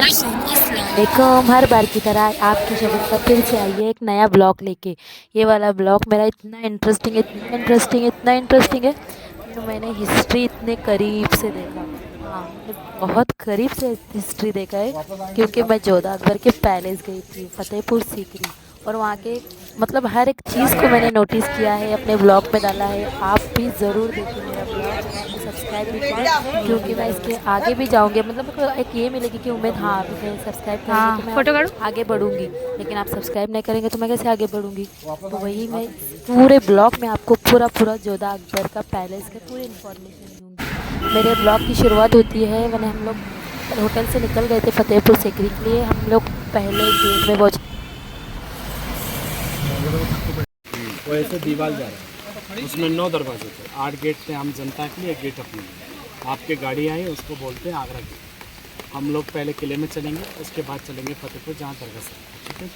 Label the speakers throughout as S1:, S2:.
S1: अस्सलामुअलैकुम। हर बार की तरह आपकी शबीर का फिर से आई है एक नया ब्लॉग लेके। ये वाला ब्लॉग मेरा इतना इंटरेस्टिंग है, इतना इंटरेस्टिंग है, इतना इंटरेस्टिंग है कि मैंने हिस्ट्री इतने करीब से देखा। हाँ, मैंने बहुत करीब से हिस्ट्री देखा है क्योंकि मैं जोधा अकबर के पैलेस गई थी, फतेहपुर सीकरी। और वहाँ के मतलब हर एक चीज़ को मैंने नोटिस किया है, अपने ब्लॉग में डाला है। आप भी ज़रूर देखें मेरा ब्लॉग, चैनल को सब्सक्राइब भी करें क्योंकि मैं इसके आगे भी जाऊँगी। मतलब मेरे को एक ये मिलेगी कि उम्मीद, हाँ अभी मैं सब्सक्राइब करेंगे तो मैं
S2: फोटो काढू।
S1: आगे बढ़ूँगी, लेकिन आप सब्सक्राइब नहीं करेंगे तो मैं कैसे आगे बढ़ूँगी। तो वही मैं पूरे ब्लॉग में आपको पूरा जोधा अकबर का पैलेस का पूरी इन्फॉर्मेशन दूँगी। मेरे ब्लॉग की शुरुआत होती है मैंने हम लोग होटल से निकल गए थे फतेहपुर सीकरी के लिए। हम लोग पहले गेट में पहुँचे।
S3: वो ऐसे दीवार जा रहा है, उसमें 9 दरवाजे थे, 8 गेट थे आम जनता के लिए, एक गेट अपने लिए। आपके गाड़ी आई उसको बोलते हैं आगरा गेट। हम लोग पहले किले में चलेंगे, उसके बाद चलेंगे फतेहपुर जहाँ दरगाह से। ठीक है।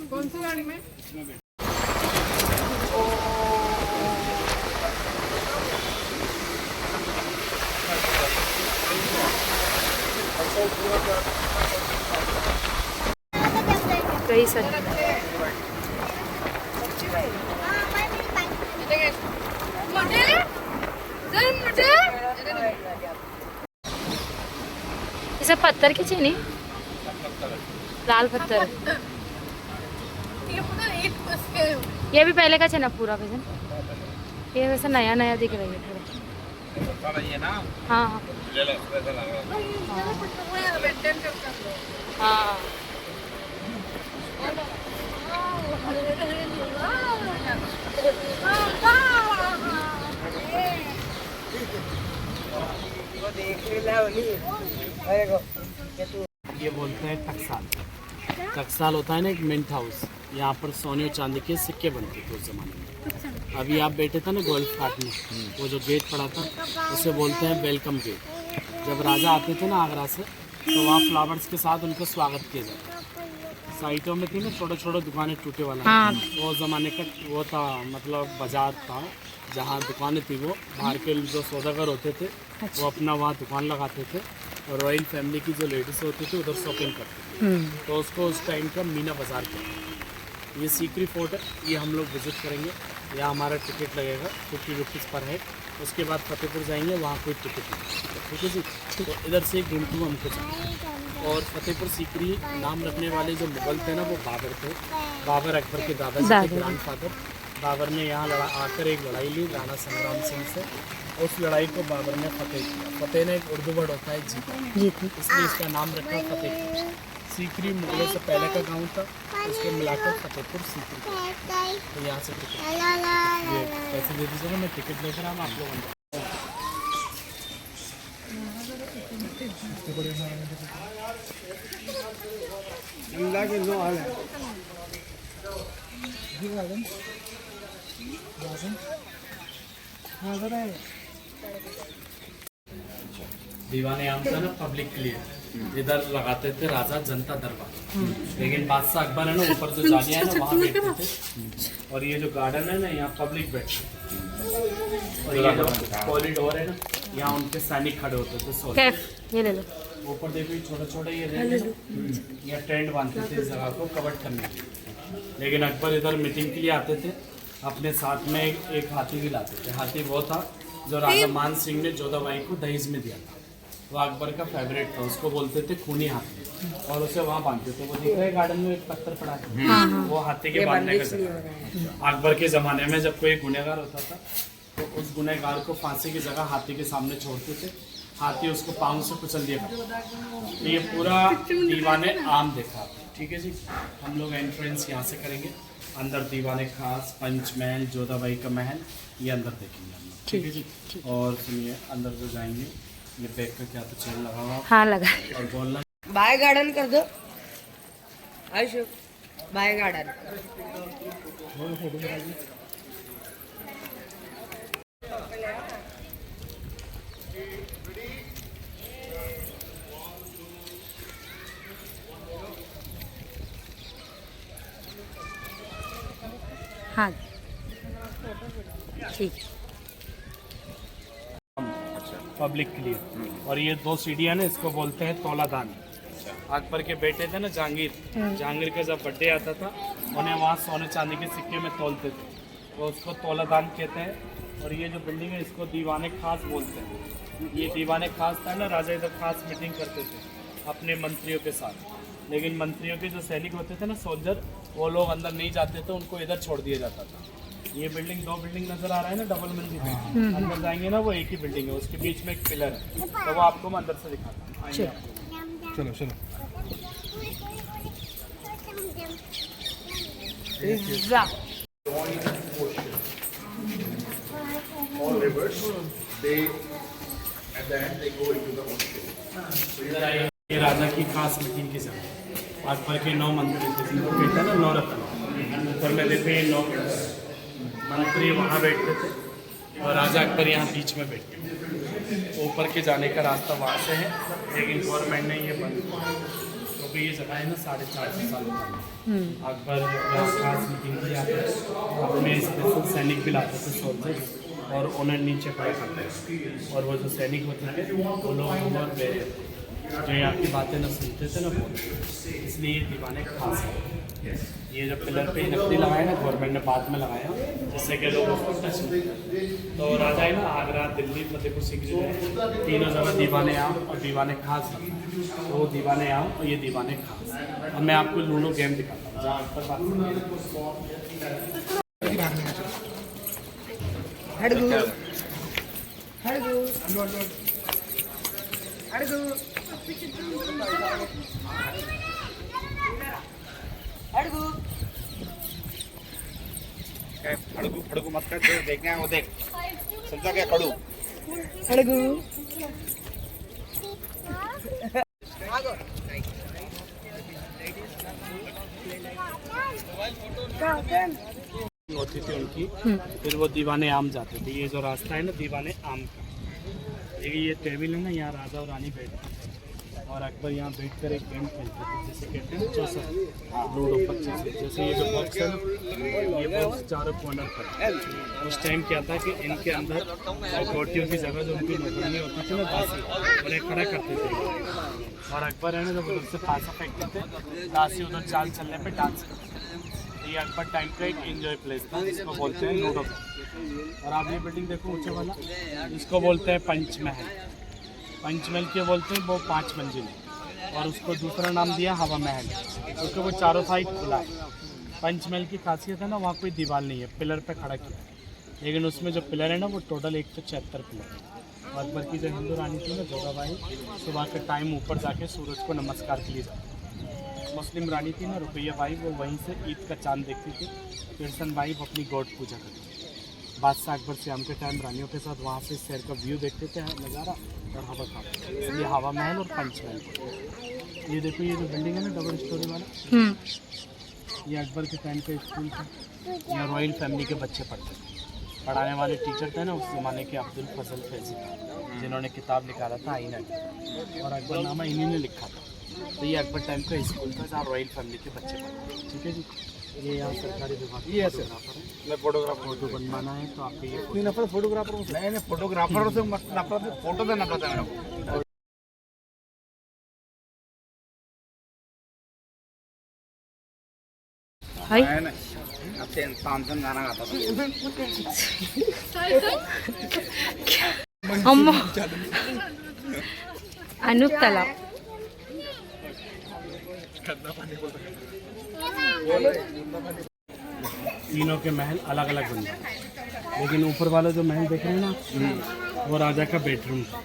S2: कौन सी गाड़ी में? कई सर ये सब पत्थर की चीनी, लाल पत्थर। ये भी पहले का है ना पूरा वजन। ये वैसे नया नया दिख रहा है थोड़ा। हाँ हाँ हाँ।
S3: ये बोलते हैं टकसाल। टकसाल होता है ना एक मिंट हाउस, यहाँ पर सोने और चांदी के सिक्के बनते थे उस जमाने में। अभी आप बैठे थे ना गोल्फ कार्ट में, वो जो गेट पड़ा था उसे बोलते हैं वेलकम गेट। जब राजा आते थे ना आगरा से तो वहाँ फ्लावर्स के साथ उनका स्वागत किया जाता। साइटों में थी ना छोटे छोटे दुकानें टूटे वाला।
S2: हाँ।
S3: वो ज़माने का वो था, मतलब बाजार था जहाँ दुकानें थी। वो बाहर के जो सौदागर होते थे वो अपना वहाँ दुकान लगाते थे, और रॉयल फैमिली की जो लेडीज़ होती थी उधर शॉपिंग करते थे। तो उसको उस टाइम का मीना बाज़ार कहते। ये सीकरी फोर्ट है, ये हम लोग विज़िट करेंगे। यहाँ हमारा टिकट लगेगा 50 रुपीज़ पर हेड। उसके बाद फतेहपुर जाएंगे, वहाँ कोई टिकट नहीं। ठीक है जी। तो इधर से घूमते हमको चाहिए। और फतेहपुर सीकरी नाम रखने वाले जो मुगल थे ना वो बाबर थे। बाबर अकबर के दादा थे, ग्रैंड फादर। बाबर ने यहाँ आकर एक लड़ाई ली राणा संग्राम सिंह से। उस लड़ाई को बाबर ने फतेह किया। फतेह ने एक उर्दू वर्ड होता है जीत, इसलिए इसका नाम रखा फतेहपुर। सीकरी मुगलों से पहले का गांव था, उसको मिलाकर फतेहपुर सीकरी। तो यहाँ से टिकट ये पैसे दे दीजिएगा, मैं टिकट लेकर आऊँ आप लोगों को। दीवाने आम था ना पब्लिक के लिए, इधर लगाते थे राजा जनता दरबार। लेकिन बादशाह अकबर है ना ऊपर जो जालियां है ना वहाँ बैठते थे। और ये जो गार्डन है ना यहाँ पब्लिक बैठते थे। और ये जो कॉरिडोर है ना यहाँ उनके सैनिक खड़े होते थे।
S2: ये ले लो।
S3: ऊपर देखो छोटे छोटे ये टेंट बांधते थे इस जगह को कवर करने के लिए। लेकिन अकबर इधर मीटिंग के लिए आते थे, अपने साथ में एक हाथी भी लाते थे। हाथी वो था जो राजा मान सिंह ने जोधाबाई को दहेज में दिया था। वो अकबर का फेवरेट था, उसको बोलते थे खूनी हाथी। और उसे वहाँ बांधते थे। वो दिख रहा है गार्डन में एक पत्थर पड़ा है, वो हाथी के बांधने का जगह। अकबर के ज़माने में जब कोई गुनहगार होता था तो उस गुनहगार को फांसी की जगह हाथी के सामने छोड़ते थे। हाथी उसको पाँव से कुचल दिया करता। तो ये पूरा दीवाने आम देखा। ठीक है जी। हम लोग एंट्रेंस यहाँ से करेंगे। अंदर दीवाने खास, पंचमहल, जोधाबाई का महल, ये अंदर देखेंगे हम लोग। ठीक है जी। और सुनिए अंदर जो जाएंगे, ये बैग का क्या तो चेन लगा हुआ।
S2: हाँ लगा।
S3: और बोलना
S4: बाय गार्डन कर दो आयुष, बाय गार्डन।
S2: हाँ ठीक।
S3: पब्लिक के लिए। और ये 2 सीढ़ियाँ ना, इसको बोलते हैं तौलादान। अकबर के बेटे थे ना जहांगीर का जब बर्थडे आता था उन्हें वहाँ सोने चांदी के सिक्के में तौलते थे, तो उसको तौलादान कहते हैं। और ये जो बिल्डिंग है इसको दीवाने खास बोलते हैं। ये दीवाने खास था ना, राजा इधर खास मीटिंग करते थे अपने मंत्रियों के साथ। लेकिन मंत्रियों के जो सैनिक होते थे ना, सोल्जर, वो लोग अंदर नहीं जाते थे, उनको इधर छोड़ दिया जाता था। ये बिल्डिंग 2 बिल्डिंग नजर आ रहा है ना, डबल मंजिल। अंदर जाएंगे ना, वो एक ही बिल्डिंग है, उसके बीच में एक पिलर है, तो वो आपको मैं अंदर से दिखाता हूँ।
S4: चलो चलो।
S5: All rivers, they at the end they go into the ocean.
S3: ये राजा की खास मीटिंग की जगह। अकबर के 9 मंत्री थे, जिनको कहते हैं ना 9 रत्न। ऊपर में देखो ये 9 मंत्री वहाँ बैठते थे और राजा अकबर यहाँ बीच में बैठते थे। ऊपर के जाने का रास्ता वहाँ से है, लेकिन गवर्नमेंट ने ये बंद किया क्योंकि ये जगह है ना 450 साल पुरानी। अकबर यहाँ खास मीटिंग की जाती है, अपने स्पेशल सैनिक भी लाते थे, सोल्जर्स, और उन्हें नीचे खड़े करते थे। और वो जो सैनिक होते थे वो लोग बहुत गए थे, जो यहाँ की बातें न सुनते थे ना बोलते, इसलिए ये दीवाने खास है। ये जो पिलर पे नकली लगाया ना, गवर्नमेंट ने बाद में लगाया जिससे कि लोग उसको टच नहीं करते। तो राजा है ना, आगरा, दिल्ली, फतेहपुर सीकरी है, तीनों जगह दीवाने आम और दीवाने खास है। तो वो दीवाने आम और ये दीवाने खास। अब मैं आपको लूडो गेम दिखाता हूँ, जहाँ पर बात
S5: खड़गू खड़गू मत कर, जो देखना है वो देख। समझा क्या खड़ू?
S3: होती थी उनकी, फिर वो दीवाने आम जाते थे। ये जो रास्ता है ना दीवाने आम का, देखिए ये टेबल है ना, यहाँ राजा और रानी बैठते थे और अकबर यहाँ बैठकर एक गेम खेलते थे, जैसे कहते हैं चौसर, लूडो 25। जैसे ये जो बॉक्स है ना, ये बॉक्स चारों कॉर्नर पर है। उस टाइम क्या था कि इनके अंदर गोटियों की जगह जो उनकी नौकरानी होती थी ना, दासी, उन्हें खड़ा करते थे। और अकबर है ना, जब उधर से पासा फेंकते थे, दासी उधर चाल चलने पर डांस करते थे। ये अकबर टाइम का एक एंजॉय प्लेस था, जिसको बोलते हैं लूडो। और आप ये बिल्डिंग देखो ऊंचे वाला, इसको बोलते हैं पंचमहल। पंचमहल के बोलते हैं, वो 5 मंजिल है। और उसको दूसरा नाम दिया हवा महल, क्योंकि वो चारों साइड खुला है। पंचमहल की खासियत है ना, वहाँ कोई दीवार नहीं है, पिलर पे खड़ा किया, लेकिन उसमें जो पिलर है ना, वो टोटल 176 पिलर है। और अकबर की जो हिंदू रानी थी ना, जोधाबाई, सुबह के टाइम ऊपर जाके सूरज को नमस्कार के लिए जाती। मुस्लिम रानी थी ना, रुकैया बाई, वो वहीं से ईद का चांद देखती थी। किरसन बाई वो अपनी गॉड पूजा करती थी। बादशाह अकबर शाम के टाइम रानियों के साथ वहाँ से शहर का व्यू देखते थे, नज़ारा, और हवा खाते थे। ये हवा महल और पंचमहल। ये देखो, ये जो बिल्डिंग है ना डबल स्टोरी वाला, ये अकबर के टाइम का स्कूल था। यहाँ रॉयल फैमिली के बच्चे पढ़ते थे। पढ़ाने वाले टीचर थे ना उस ज़माने के अब्दुल फजल फैजी, जिन्होंने किताब निकाला था आईना की, और अकबरनामा इन्हीं ने लिखा था। तो ये अकबर टाइम का स्कूल था जहाँ रॉयल फैमिली के बच्चे पढ़ते हैं। ठीक है जी, ये यहाँ सरकारी विभाग
S5: ये
S3: फोटोग्राफर है।
S5: मैं फोटोग्राफर
S3: फोटो बनवाना है तो आपके ये
S5: कोई नफरत फोटोग्राफर नहीं, फोटोग्राफर से मत नफरत, फोटो से नफरत है मेरे को।
S2: हाय
S5: है ना, आपसे तानसेन गाना गाता था।
S2: अम्मा अनूप तालाब।
S3: तीनों के महल अलग अलग बन गए, लेकिन ऊपर वाला जो महल देख रहे हैं ना, वो राजा का बेडरूम था,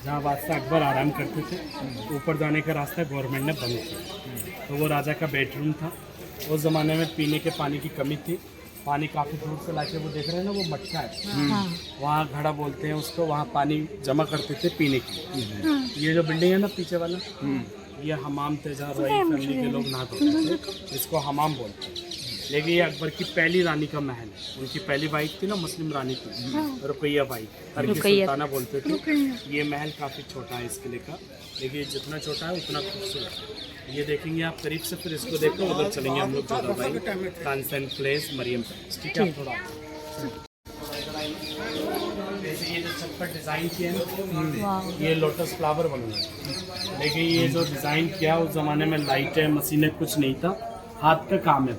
S3: जहाँ बादशाह अकबर आराम करते थे। ऊपर जाने का रास्ता गवर्नमेंट ने बंद किया, तो वो राजा का बेडरूम था। उस ज़माने में पीने के पानी की कमी थी, पानी काफ़ी दूर से लाके, वो देख रहे हैं ना, वो मटका है, वहाँ घड़ा बोलते हैं उसको, वहाँ पानी जमा करते थे पीने की। ये जो बिल्डिंग है ना पीछे वाला, ये हमाम थे, जहाँ रॉयल फैमिली के लोग नहाते थे, इसको हमाम बोलते हैं। लेकिन ये अकबर की पहली रानी का महल है। उनकी पहली वाइफ थी ना मुस्लिम रानी की, रुकैया बाई, हर की सुल्ताना बोलते थे। ये महल काफ़ी छोटा है इस किले का, लेकिन जितना छोटा है उतना खूबसूरत है। ये देखेंगे आप करीब से, फिर इसको देखो उधर चलेंगे हम लोग जोधा बाई, तानसेन प्लेस, मरियम पैलेस। ठीक है, आप थोड़ा जैसे ये जो चप्पल डिज़ाइन किया है ना, ये लोटस फ्लावर बने हैं। लेकिन ये जो डिज़ाइन किया उस ज़माने में लाइटें मशीनें कुछ नहीं था, हाथ का काम है।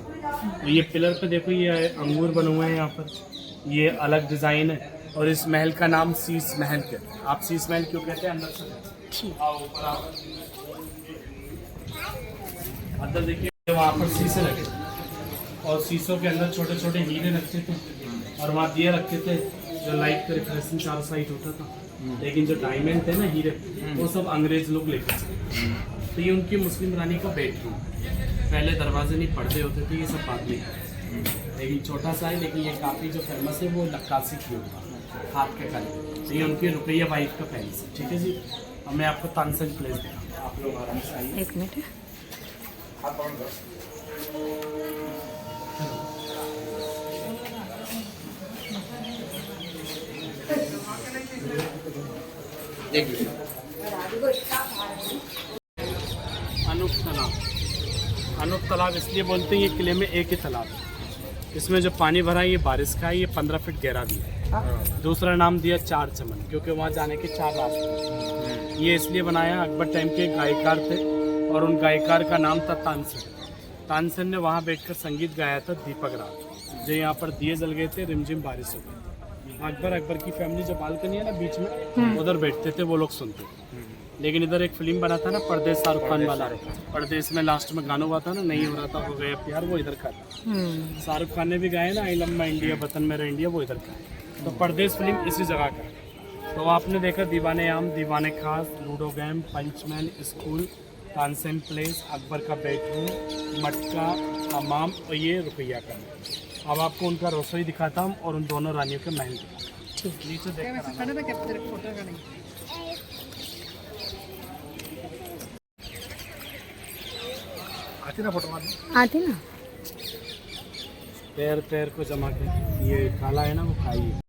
S3: तो ये पिलर पे देखो ये अंगूर बने हुए हैं यहाँ पर, ये अलग डिज़ाइन है। और इस महल का नाम शीश महल के। आप शीश महल क्यों कहते हैं? अंदर से आओ, ऊपर आओ। अंदर देखिए वहाँ पर शीशे रखे और शीशों के अंदर छोटे छोटे हीरे रखते थे और वहाँ दिए रखे थे जो लाइट का रिफ्लेक्शन चारों साइड होता था। लेकिन जो डायमंड थे ना, हीरे, वो सब अंग्रेज लोग लेके चले। तो ये उनकी मुस्लिम रानी का बेडरूम। पहले दरवाजे नहीं, पर्दे होते थे, ये सब बाद में। लेकिन छोटा सा है, लेकिन ये काफ़ी जो फेमस है वो नक्काशी की होगा हाथ के कल। तो ये उनकी रुकैया वाइफ का पैलेस है। ठीक है जी, अब मैं आपको तानसेन प्लेस दिखाऊंगा, आप लोग आराम से आइए।
S2: एक मिनट।
S3: अनूप तालाब, अनूप तालाब इसलिए बोलते हैं, ये किले में एक ही तालाब है। इसमें जो पानी भरा है ये बारिश का है, ये 15 फीट गहरा भी है। दूसरा नाम दिया चार चमन, क्योंकि वहाँ जाने के 4 रास्ते। ये इसलिए बनाया, अकबर टाइम के गायकार थे और उन गायकार का नाम था तानसेन। तानसेन ने वहाँ बैठकर संगीत गाया था दीपक रात, जो यहाँ पर दिए जल गए थे, रिमझिम बारिश हो गई। अकबर की फैमिली जो बालकनी है ना बीच में, उधर बैठते थे, वो लोग सुनते थे। लेकिन इधर एक फिल्म बना था ना परदेश, शाहरुख खान वाला, परदेश में लास्ट में गाना हुआ था ना, नहीं हो रहा था हो गया प्यार, वो इधर का था। शाहरुख खान ने भी गाया ना, आई लम्बा इंडिया वतन मेरा इंडिया, वो इधर का है। तो परदेश फिल्म इसी जगह का है। तो आपने देखा दीवाने आम, दीवाने खास, लूडो गेम, पंचमैन, स्कूल, तानसेन प्लेस, अकबर का बेडरूम, मटका, हमाम और ये रुकैया का। अब आपको उनका रसोई दिखाता हूँ और उन दोनों रानियों के महल दिखाता हूँ। नीचे आती ना फोटो
S2: आती ना।
S3: पैर को जमा के, ये काला है ना वो खाइए।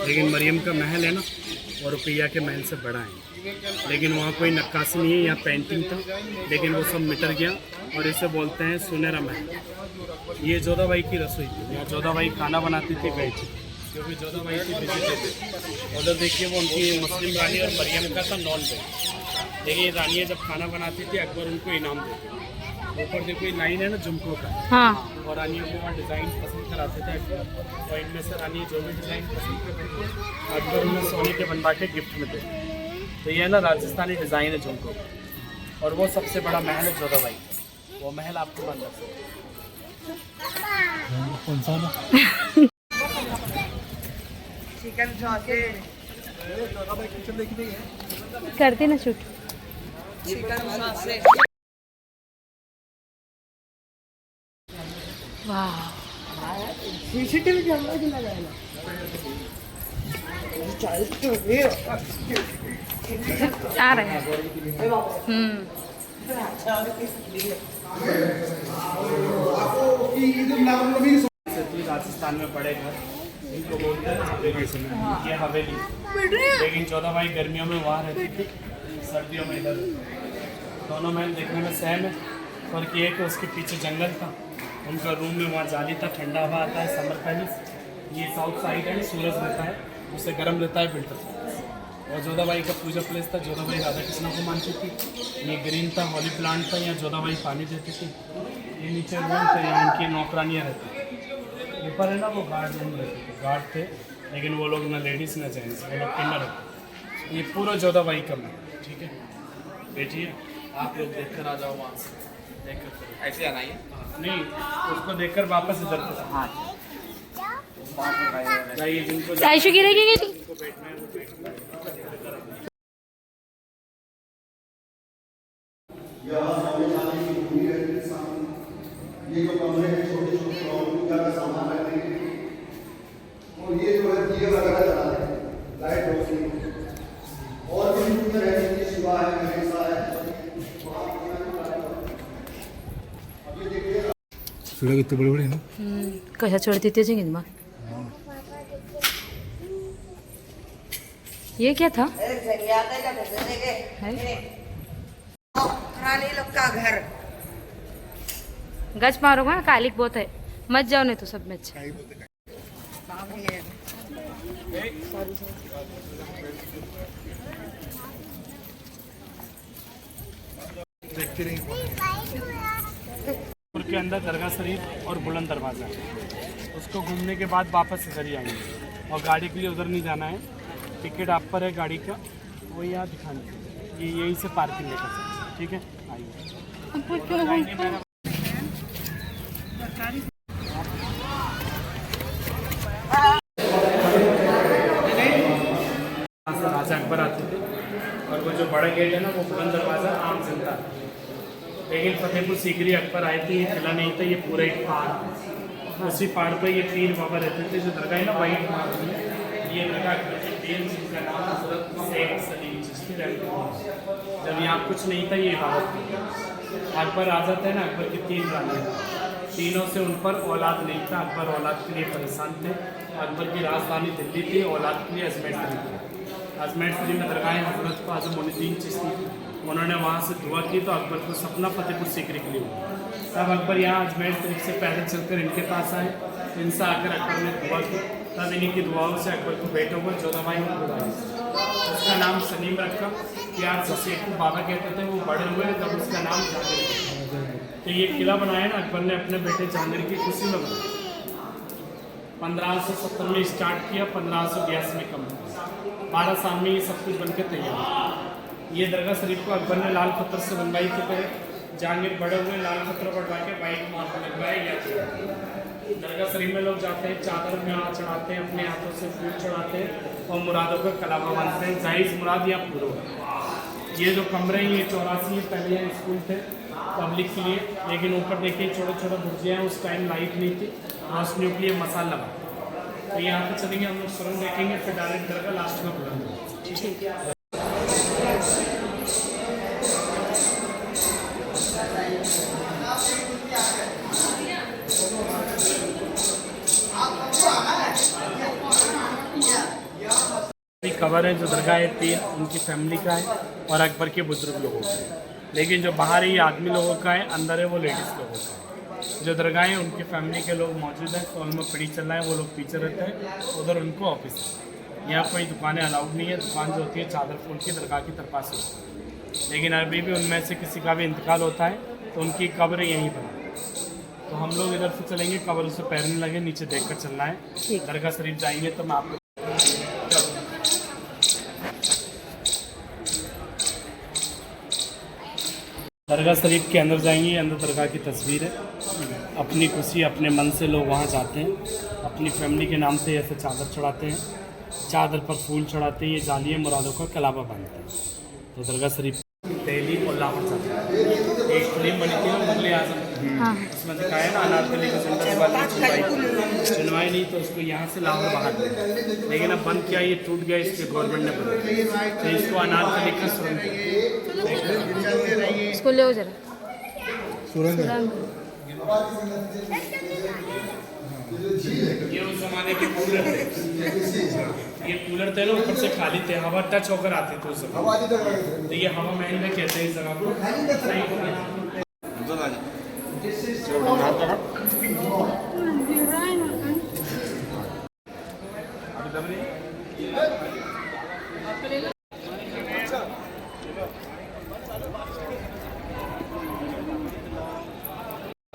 S3: लेकिन मरियम का महल है ना, और रुकैया के महल से बड़ा है। लेकिन वहाँ कोई नक्काशी नहीं है, यहाँ पेंटिंग था, लेकिन वो सब मिट गया और इसे बोलते हैं सुनहरा महल। ये जोधा बाई की रसोई थी, यहाँ जोधा बाई खाना बनाती थी वेज, क्योंकि जोधा बाई की वेजिटेरियन। उधर देखिए वो उनकी मुस्लिम रानी और मरियम का था नॉन वेज। लेकिन रानियाँ जब खाना बनाती थी अकबर उनको इनाम देते थे। ऊपर देखो ये लाइन है ना झुमकों का,
S2: हाँ।
S3: और रानियों को वहाँ डिज़ाइन पसंद कराते थे अकबर। और इनमें से रानी जो भी डिज़ाइन पसंद करते थे अकबर उन्हें सोने के बनवा के गिफ्ट में देते। तो ये ना राजस्थानी डिज़ाइन है झुमकों का, और वो सबसे बड़ा महल है जोधा बाई। वो महल आपको बंद कौन सा
S2: करते ना शूट। वाह,
S4: सीसीटीवी कैमरा भी लगाएगा।
S2: आ रहे हैं।
S3: राजस्थान में बड़े घर इनको बोलते हैं हवेली। ये हवेली, लेकिन जोधा बाई गर्मियों में वहाँ रहती थी, सर्दियों में इधर। दोनों महल देखने में सेम है, फर्क ये है कि उसके पीछे जंगल था, उनका रूम में वहाँ जाली था, ठंडा हवा आता है समर पैलेस। ये साउथ साइड है, सूरज रहता है, उससे गर्म रहता है विंटर पैलेस। और जोधा बाई का पूजा प्लेस था, जोधा बाई राधा कृष्ण को मानती थी। ये ग्रीन था, हॉली प्लांट था, यहाँ जोधा बाई पानी देती थी। ये नीचे रूम थे, यहाँ उनकी नौकरानियाँ रहती थी। ऊपर है ना वो गार्ड रूम रहते थे, गार्ड थे, लेकिन वो लोग ना लेडीज़ ना जेंट्स, वो लोग किन्नर रहते। ये पूरा जोधा बाई का महल। ठीक है, बैठिए, आप लोग देख कर आ जाओ वहाँ से, देख कर ऐसे आना है। नहीं, उसको देखकर वापस इधर को। हाँ, भाई जिनको
S2: आयशु गिरेगी कि
S3: जिनको बैठना है वो बैठना है।
S6: ये जो कमरे हैं छोटे छोटे और पूजा का सामान रखने के लिए, और ये जो है दिए वगैरह जलाते हैं, लाइट रोशनी, और भी कुछ रहने की शिवा है, गणेशा है। अभी देखिए
S5: सूर्य कितने बड़े बड़े हैं
S2: कशा चढती त्याची गिन मग ये क्या था
S4: रानी लोग का घर
S2: गच मारूंगा कालिक बहुत है मत जाओ नहीं तो सब में अच्छा
S5: देखते नहीं।
S3: के अंदर दरगाह शरीफ और बुलंद दरवाज़ा है, उसको घूमने के बाद वापस इधर ही आएंगे और गाड़ी के लिए उधर नहीं जाना है। टिकट आप पर है गाड़ी का, वो यहाँ दिखाना ये यहीं से पार्किंग लेकर सकते, ठीक है। आइए राजा अकबर आते थे और वो जो बड़ा गेट है ना वो बुलंद दरवाज़ा आम जनता, लेकिन फतेहपुर सीकरी अकबर आए थे, ये किला नहीं था, ये पूरा एक पहाड़, उसी पहाड़ पर ये पीर बाबा रहते थे। जो दरगाह है ना वाइट मार्बल में, ये दरगाह जिनका नाम हज़रत शेख सलीम चिश्ती रहते थे। जब यहाँ कुछ नहीं था ये इबादत थी। अकबर राजा थे ना, अकबर की 3 रानी, तीनों से उन पर औलाद नहीं था। अकबर औलाद के लिए परेशान थे। अकबर की राजधानी दिल्ली थी, औलाद के लिए अजमेर शरीफ थी। अजमेर शरीफ में दरगाह हज़रत को आज़म मोइनुद्दीन चिश्ती, उन्होंने वहाँ से दुआ की तो अकबर को सपना फतेहपुर सीकरी के लिए हुआ। तब अकबर यहाँ अजमेर शरीफ से पैदल चलकर इनके पास आए, इनसे आकर अकबर ने दुआ की। तब इन्हीं की दुआओं से अकबर को बेटा हुआ 14 भाई और बुढ़ाई। उसका नाम सलीम रखा। प्यार से शेख बाबा कहते थे। वो बड़े हुए तब उसका नाम जहांगीर। तो ये किला बनाया ना अकबर ने अपने बेटे जहांगीर की खुशी में बनाया। 1570 में स्टार्ट किया, 1582 में कम, 12 साल में ये सब कुछ बनकर तैयार। ये दरगाह शरीफ को अकबर ने लाल पत्थर से बनवाई थी पहले। जहांगीर बड़े हुए लाल पत्थर बढ़वा के वाइट मार्बल लगवाया। दरगाह शरीफ में लोग जाते हैं, चादर में हाथ चढ़ाते हैं, अपने हाथों से फूल चढ़ाते हैं और मुरादों का कलामा बांधते हैं। जायज़ मुराद या पूरा। ये जो कमरे हैं ये 84 पहले यहाँ स्कूल थे पब्लिक के लिए, लेकिन ऊपर देखिए छोटे छोटे भुर्जियाँ हैं। उस टाइम लाइट नहीं थी, रोशनियों के लिए मसाला लगा। तो यहाँ पे चलेंगे हम लोग, सुरंग देखेंगे, फिर डायरेक्ट दरगाह लास्ट में बुलाएंगे। ठीक है। कवर है जो दरगाह है 3 उनकी फैमिली का है और अकबर के बुजुर्ग लोगों का है। लेकिन जो बाहर ही आदमी लोगों का है, अंदर है वो लेडीज़ लोगों का है। जो दरगाह है उनकी फैमिली के लोग मौजूद हैं। हॉल में पड़ी चल रहा है, वो लोग पीछे रहते हैं, उधर उनको ऑफिस है। यहाँ कोई दुकानें अलाउड नहीं है। दुकान जो होती है चादर फूल की दरगाह की तरफ से, लेकिन अभी भी उनमें से किसी का भी इंतकाल होता है तो उनकी कब्र यहीं पर। तो हम लोग इधर से चलेंगे, कब्र से पैर नहीं लगे, नीचे देख कर चलना है। दरगाह शरीफ जाएंगे तो मैं आपको दरगाह शरीफ के अंदर जाएंगे। अंदर दरगाह की तस्वीर है। अपनी खुशी अपने मन से लोग वहाँ जाते हैं, अपनी फैमिली के नाम से ऐसे चादर चढ़ाते हैं, चादर पर फूल चढ़ाते हैं, ये जालिया मुरादों का कलाबा बांधते हैं। तो दरगाह शरीफ दिल्ली और लाहौर जाते हैं। एक फिल्म बनी थी ना मुगल आजम, उसमें दिखाया ना अनारकली को चुनवाई नहीं तो उसको यहाँ से लाहौर बाहर दिया। लेकिन अब बंद किया, ये टूट गया, इसके गवर्नमेंट ने बंद, तो इसको अनारकली का सुरंग
S2: इसको ले जरा
S5: सुरंग
S3: ये उस जमाने के कूलर थे। ये कूलर थे ना, ऊपर से खाली थे, हवा टच होकर आती थी उस जमाने। तो ये हवा महल में कहते हैं इस जगह को।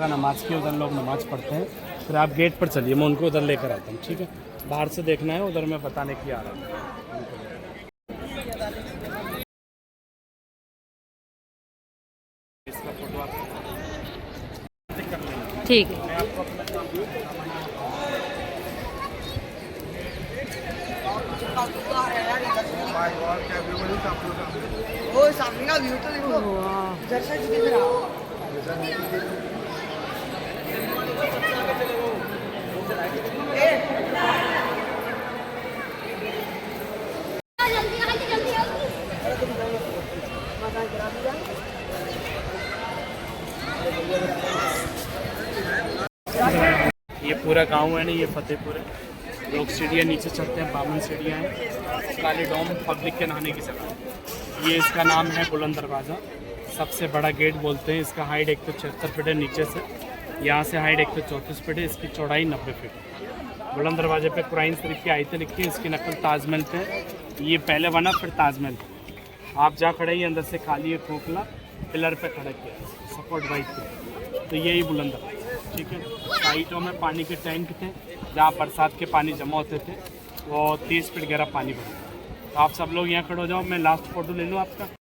S3: नमाज के उधर लोग नमाज पढ़ते हैं, फिर आप गेट पर चलिए, मैं उनको उधर लेकर आता हूँ, ठीक है। बाहर से देखना है, उधर मैं बताने की आ रहा हूँ। इसका फोटो आप
S2: ठीक है।
S3: मैं आपको अपना
S4: वो सामने का व्यू तो देखो, जैसा जी दिख रहा।
S3: ये पूरा गांव है ना, ये फतेहपुर है। लोग सीढ़ियाँ नीचे चढ़ते हैं, 52 सीढ़ियाँ हैं। काली डोम पब्लिक के नहाने की जगह। ये इसका नाम है बुलंद दरवाज़ा, सबसे बड़ा गेट बोलते हैं। इसका हाइट 176 फीट है नीचे से, यहाँ से हाइट 134 फीट है। इसकी चौड़ाई 90 फीट। बुलंद दरवाजे पे कुरान शरीफ की आयतें लिखी हैं। इसकी नकल ताजमहल पे है। ये पहले बना, फिर ताजमहल। आप जहाँ खड़े हैं अंदर से खाली है खोखला, पिलर पे खड़ा किया, सपोर्ट वाइट पे। तो यही बुलंद दरवाजा, ठीक है। साइटों में पानी के टैंक थे, जहाँ बरसात के पानी जमा होते थे। वो 30 फीट गहरा पानी भरा। तो आप सब लोग यहाँ खड़े हो जाओ, मैं लास्ट फ़ोटो ले लूँ आपका।